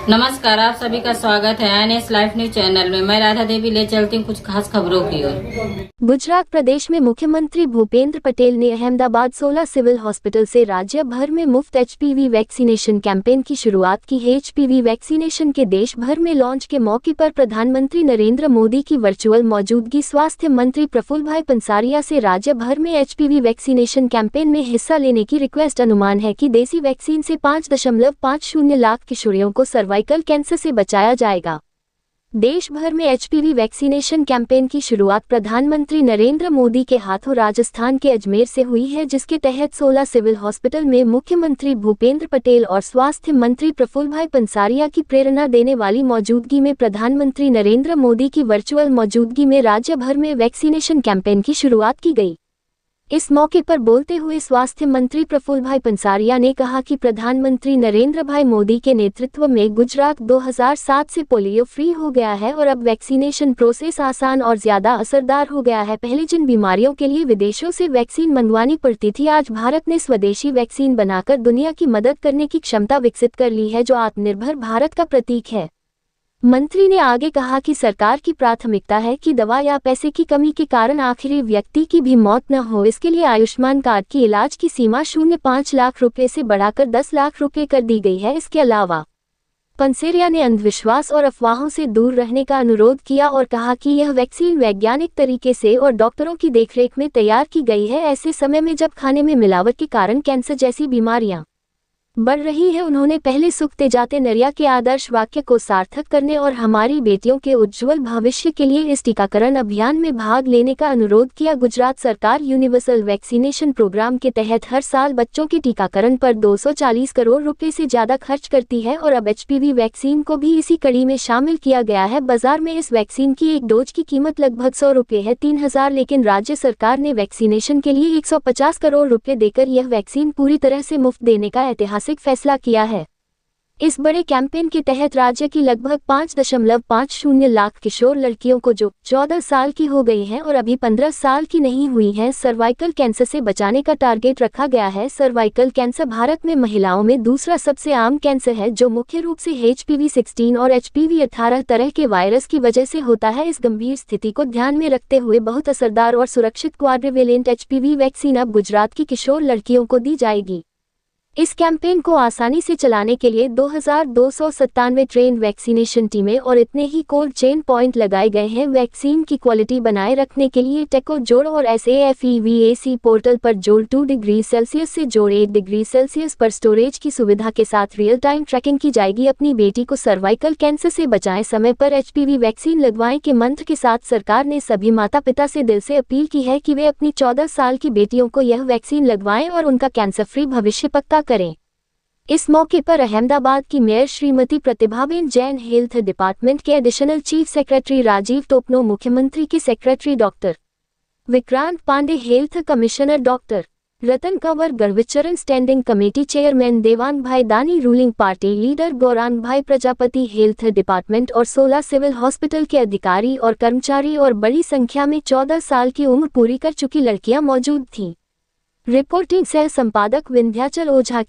नमस्कार, आप सभी का स्वागत है INS लाइव न्यूज चैनल में। मैं राधा देवी ले चलती हूँ कुछ खास खबरों की ओर। गुजरात प्रदेश में मुख्यमंत्री भूपेंद्र पटेल ने अहमदाबाद 16 सिविल हॉस्पिटल से राज्य भर में मुफ्त HPV वैक्सीनेशन कैंपेन की शुरुआत की है। HPV वैक्सीनेशन के देश भर में लॉन्च के मौके पर प्रधानमंत्री नरेंद्र मोदी की वर्चुअल मौजूदगी स्वास्थ्य मंत्री प्रफुल्ल पंसारिया से राज्य भर में HPV वैक्सीनेशन कैंपेन में हिस्सा लेने की रिक्वेस्ट। अनुमान है कि देसी वैक्सीन से 5.50 लाख किशोरियों को सर्वाइकल कैंसर से बचाया जाएगा। देश भर में HPV वैक्सीनेशन कैंपेन की शुरुआत प्रधानमंत्री नरेंद्र मोदी के हाथों राजस्थान के अजमेर से हुई है, जिसके तहत 16 सिविल हॉस्पिटल में मुख्यमंत्री भूपेंद्र पटेल और स्वास्थ्य मंत्री प्रफुल्ल पंसारिया की प्रेरणा देने वाली मौजूदगी में प्रधानमंत्री नरेंद्र मोदी की वर्चुअल मौजूदगी में राज्य भर में वैक्सीनेशन कैंपेन की शुरुआत की गई। इस मौके पर बोलते हुए स्वास्थ्य मंत्री प्रफुल्ल पंसारिया ने कहा कि प्रधानमंत्री नरेंद्र भाई मोदी के नेतृत्व में गुजरात 2007 से पोलियो फ्री हो गया है और अब वैक्सीनेशन प्रोसेस आसान और ज्यादा असरदार हो गया है। पहले जिन बीमारियों के लिए विदेशों से वैक्सीन मंगवानी पड़ती थी, आज भारत ने स्वदेशी वैक्सीन बनाकर दुनिया की मदद करने की क्षमता विकसित कर ली है, जो आत्मनिर्भर भारत का प्रतीक है। मंत्री ने आगे कहा कि सरकार की प्राथमिकता है कि दवा या पैसे की कमी के कारण आखिरी व्यक्ति की भी मौत न हो। इसके लिए आयुष्मान कार्ड की इलाज की सीमा 0.5 लाख रुपए से बढ़ाकर 10 लाख रुपए कर दी गई है। इसके अलावा पंसेरिया ने अंधविश्वास और अफवाहों से दूर रहने का अनुरोध किया और कहा कि यह वैक्सीन वैज्ञानिक तरीके से और डॉक्टरों की देखरेख में तैयार की गई है, ऐसे समय में जब खाने में मिलावट के कारण कैंसर जैसी बीमारियां बढ़ रही है। उन्होंने पहले सूखते जाते नरिया के आदर्श वाक्य को सार्थक करने और हमारी बेटियों के उज्जवल भविष्य के लिए इस टीकाकरण अभियान में भाग लेने का अनुरोध किया। गुजरात सरकार यूनिवर्सल वैक्सीनेशन प्रोग्राम के तहत हर साल बच्चों के टीकाकरण पर 240 करोड़ रुपए से ज्यादा खर्च करती है और अब HPV वैक्सीन को भी इसी कड़ी में शामिल किया गया है। बाजार में इस वैक्सीन की एक डोज की कीमत लगभग 100 रुपए है, 3000, लेकिन राज्य सरकार ने वैक्सीनेशन के लिए 150 करोड़ रुपए देकर यह वैक्सीन पूरी तरह से मुफ्त देने का ऐतिहासिक फैसला किया है। इस बड़े कैंपेन के तहत राज्य की लगभग 5.50 लाख किशोर लड़कियों को जो 14 साल की हो गई हैं और अभी 15 साल की नहीं हुई हैं, सर्वाइकल कैंसर से बचाने का टारगेट रखा गया है। सर्वाइकल कैंसर भारत में महिलाओं में दूसरा सबसे आम कैंसर है, जो मुख्य रूप से HPV 16 और HPV 18 तरह के वायरस की वजह से होता है। इस गंभीर स्थिति को ध्यान में रखते हुए बहुत असरदार और सुरक्षित क्वाड्रिवेलेंट HPV वैक्सीन अब गुजरात की किशोर लड़कियों को दी जाएगी। इस कैंपेन को आसानी से चलाने के लिए 2297 ट्रेन वैक्सीनेशन टीमें और इतने ही कोल्ड चेन पॉइंट लगाए गए हैं। वैक्सीन की क्वालिटी बनाए रखने के लिए टेको जोड़ और SAFEVAC पोर्टल पर जोड़ 2 डिग्री सेल्सियस से जोड़ 8 डिग्री सेल्सियस पर स्टोरेज की सुविधा के साथ रियल टाइम ट्रैकिंग की जाएगी। अपनी बेटी को सर्वाइकल कैंसर से बचाएं, समय पर HPV वैक्सीन लगवाएं के मंत्र के साथ सरकार ने सभी माता पिता से दिल से अपील की है कि वे अपनी 14 साल की बेटियों को यह वैक्सीन लगवाएं और उनका कैंसर फ्री भविष्य पक्का करें। इस मौके पर अहमदाबाद की mayor Shrimati Pratibhaben Jain, health department के additional chief secretary Rajiv Topno, मुख्यमंत्री के secretary doctor Vikrant Pande, health commissioner doctor Ratan Kanwar, गर्विचरण standing committee chairman Devan bhai दानी, रूलिंग पार्टी लीडर गौरांग भाई प्रजापति, हेल्थ डिपार्टमेंट और 16 सिविल हॉस्पिटल के अधिकारी और कर्मचारी और बड़ी संख्या में 14 साल की उम्र पूरी कर चुकी लड़कियां मौजूद थीं। रिपोर्टिंग सह संपादक विंध्याचल ओझा।